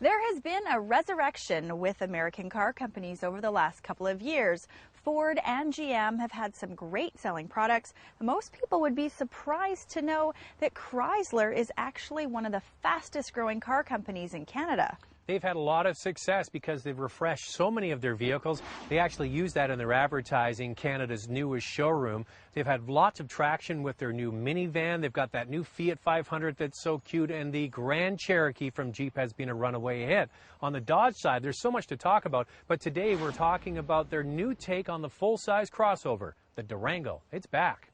There has been a resurrection with American car companies over the last couple of years. Ford and GM have had some great selling products. Most people would be surprised to know that Chrysler is actually one of the fastest growing car companies in Canada. They've had a lot of success because they've refreshed so many of their vehicles. They actually use that in their advertising, Canada's newest showroom. They've had lots of traction with their new minivan. They've got that new Fiat 500 that's so cute, and the Grand Cherokee from Jeep has been a runaway hit. On the Dodge side, there's so much to talk about, but today we're talking about their new take on the full-size crossover, the Durango. It's back.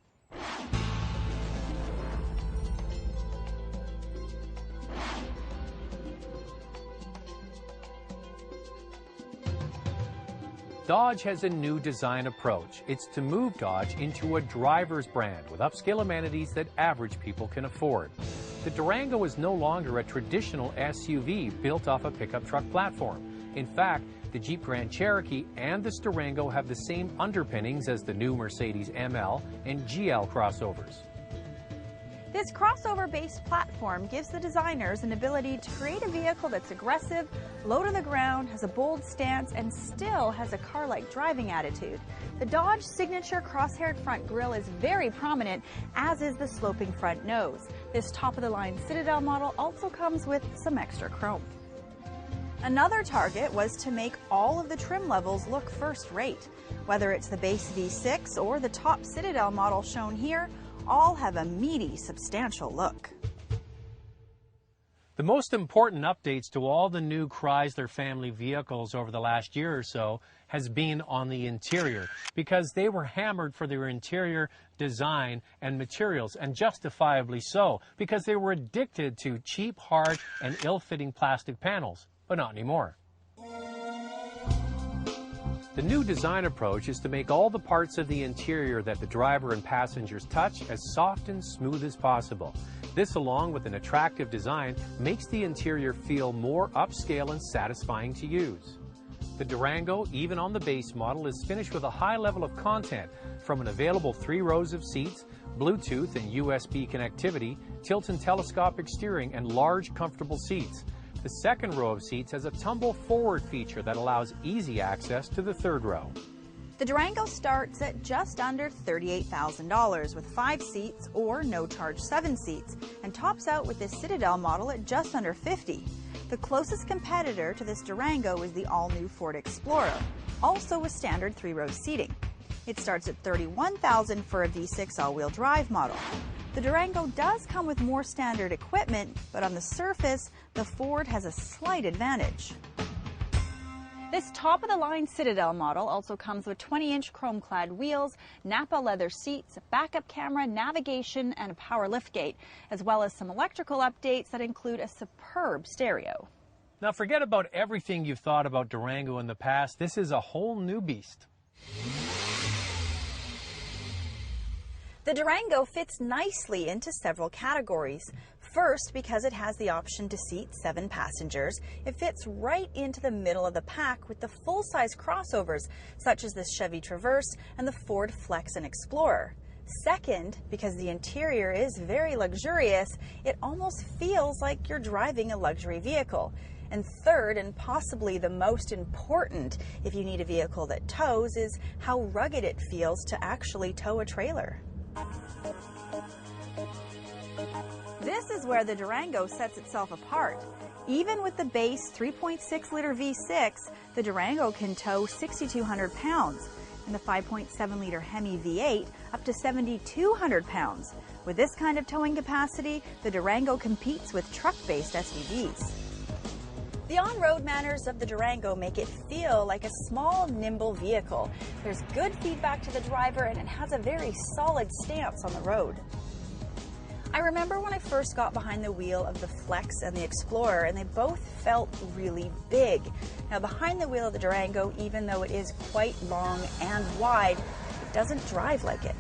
Dodge has a new design approach. It's to move Dodge into a driver's brand with upscale amenities that average people can afford. The Durango is no longer a traditional SUV built off a pickup truck platform. In fact, the Jeep Grand Cherokee and this Durango have the same underpinnings as the new Mercedes ML and GL crossovers. This crossover-based platform gives the designers an ability to create a vehicle that's aggressive, low to the ground, has a bold stance, and still has a car-like driving attitude. The Dodge signature crosshaired front grille is very prominent, as is the sloping front nose. This top-of-the-line Citadel model also comes with some extra chrome. Another target was to make all of the trim levels look first-rate. Whether it's the base V6 or the top Citadel model shown here, all have a meaty, substantial look. The most important updates to all the new Chrysler family vehicles over the last year or so has been on the interior, because they were hammered for their interior design and materials, and justifiably so, because they were addicted to cheap, hard, and ill-fitting plastic panels, but not anymore. The new design approach is to make all the parts of the interior that the driver and passengers touch as soft and smooth as possible. This, along with an attractive design, makes the interior feel more upscale and satisfying to use. The Durango, even on the base model, is finished with a high level of content, from an available 3 rows of seats, Bluetooth and USB connectivity, tilt and telescopic steering, and large, comfortable seats. The second row of seats has a tumble forward feature that allows easy access to the third row. The Durango starts at just under $38,000 with 5 seats or no-charge 7 seats, and tops out with this Citadel model at just under $50,000. The closest competitor to this Durango is the all-new Ford Explorer, also with standard 3-row seating. It starts at $31,000 for a V6 all-wheel drive model. The Durango does come with more standard equipment, but on the surface, the Ford has a slight advantage. This top-of-the-line Citadel model also comes with 20-inch chrome-clad wheels, Napa leather seats, a backup camera, navigation, and a power liftgate, as well as some electrical updates that include a superb stereo. Now forget about everything you've thought about Durango in the past. This is a whole new beast. The Durango fits nicely into several categories. First, because it has the option to seat 7 passengers, it fits right into the middle of the pack with the full-size crossovers, such as the Chevy Traverse and the Ford Flex and Explorer. Second, because the interior is very luxurious, it almost feels like you're driving a luxury vehicle. And third, and possibly the most important if you need a vehicle that tows, is how rugged it feels to actually tow a trailer. This is where the Durango sets itself apart. Even with the base 3.6-liter V6, the Durango can tow 6,200 pounds, and the 5.7-liter Hemi V8 up to 7,200 pounds. With this kind of towing capacity, the Durango competes with truck-based SUVs. The on-road manners of the Durango make it feel like a small, nimble vehicle. There's good feedback to the driver, and it has a very solid stance on the road. I remember when I first got behind the wheel of the Flex and the Explorer, and they both felt really big. Now, behind the wheel of the Durango, even though it is quite long and wide, it doesn't drive like it.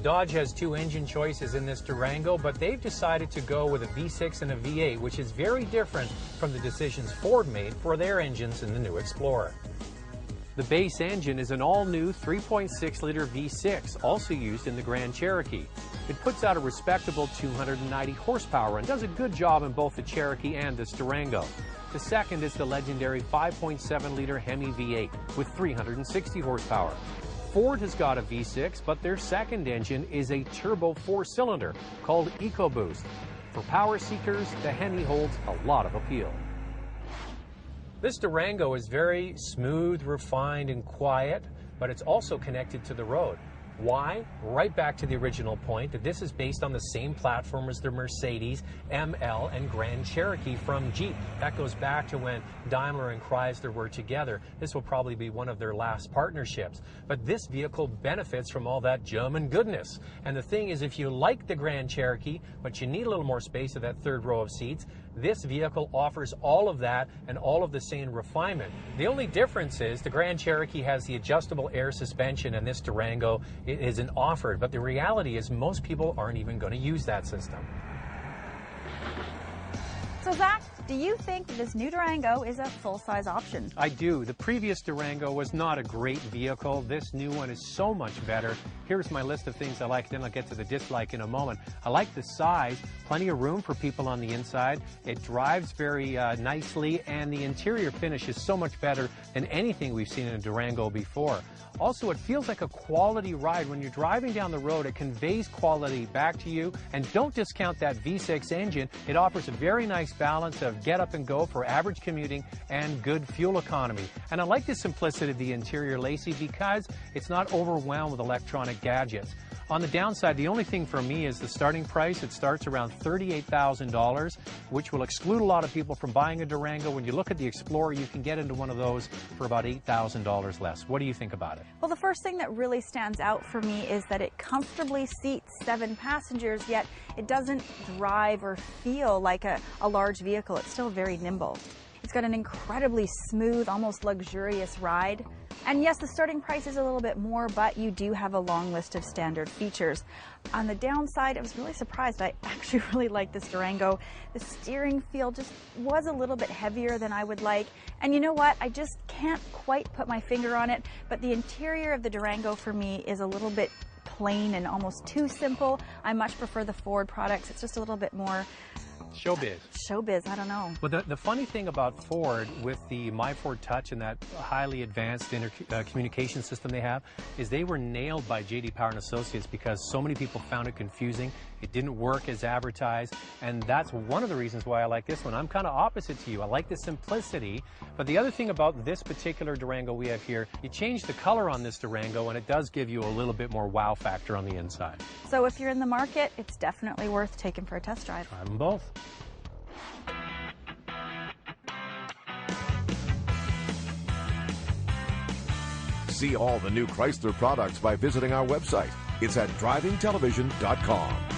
Dodge has 2 engine choices in this Durango, but they've decided to go with a V6 and a V8, which is very different from the decisions Ford made for their engines in the new Explorer. The base engine is an all-new 3.6-liter V6, also used in the Grand Cherokee. It puts out a respectable 290 horsepower and does a good job in both the Cherokee and this Durango. The second is the legendary 5.7-liter Hemi V8 with 360 horsepower. Ford has got a V6, but their second engine is a turbo 4-cylinder called EcoBoost. For power seekers, the Hemi holds a lot of appeal. This Durango is very smooth, refined, and quiet, but it's also connected to the road. Why? Right back to the original point that this is based on the same platform as the Mercedes, ML, and Grand Cherokee from Jeep. That goes back to when Daimler and Chrysler were together. This will probably be one of their last partnerships. But this vehicle benefits from all that German goodness. And the thing is, if you like the Grand Cherokee, but you need a little more space at that third row of seats, this vehicle offers all of that and all of the same refinement. The only difference is the Grand Cherokee has the adjustable air suspension and this Durango isn't offered. But the reality is most people aren't even going to use that system. So Zach, do you think that this new Durango is a full-size option? I do. The previous Durango was not a great vehicle. This new one is so much better. Here's my list of things I like, then I'll get to the dislike in a moment. I like the size, plenty of room for people on the inside. It drives very nicely, and the interior finish is so much better than anything we've seen in a Durango before. Also, it feels like a quality ride. When you're driving down the road, it conveys quality back to you. And don't discount that V6 engine. It offers a very nice balance of get up and go for average commuting and good fuel economy. And I like the simplicity of the interior, Lacey, because it's not overwhelmed with electronic gadgets. On the downside, the only thing for me is the starting price. It starts around $38,000, which will exclude a lot of people from buying a Durango. When you look at the Explorer, you can get into one of those for about $8,000 less. What do you think about it? Well, the first thing that really stands out for me is that it comfortably seats 7 passengers, yet it doesn't drive or feel like a large vehicle. It's still very nimble. It's got an incredibly smooth, almost luxurious ride. And yes, the starting price is a little bit more, but you do have a long list of standard features. On the downside, I was really surprised. I actually really like this Durango. The steering feel just was a little bit heavier than I would like. And you know what? I just can't quite put my finger on it, but the interior of the Durango for me is a little bit plain and almost too simple. I much prefer the Ford products. It's just a little bit more showbiz. Showbiz, I don't know. Well, the funny thing about Ford with the My Ford Touch and that highly advanced communication system they have is they were nailed by J.D. Power and Associates because so many people found it confusing. It didn't work as advertised, and that's one of the reasons why I like this one. I'm kind of opposite to you. I like the simplicity, but the other thing about this particular Durango we have here, you change the color on this Durango, and it does give you a little bit more wow factor on the inside. So if you're in the market, it's definitely worth taking for a test drive. Try them both. See all the new Chrysler products by visiting our website. It's at drivingtelevision.com.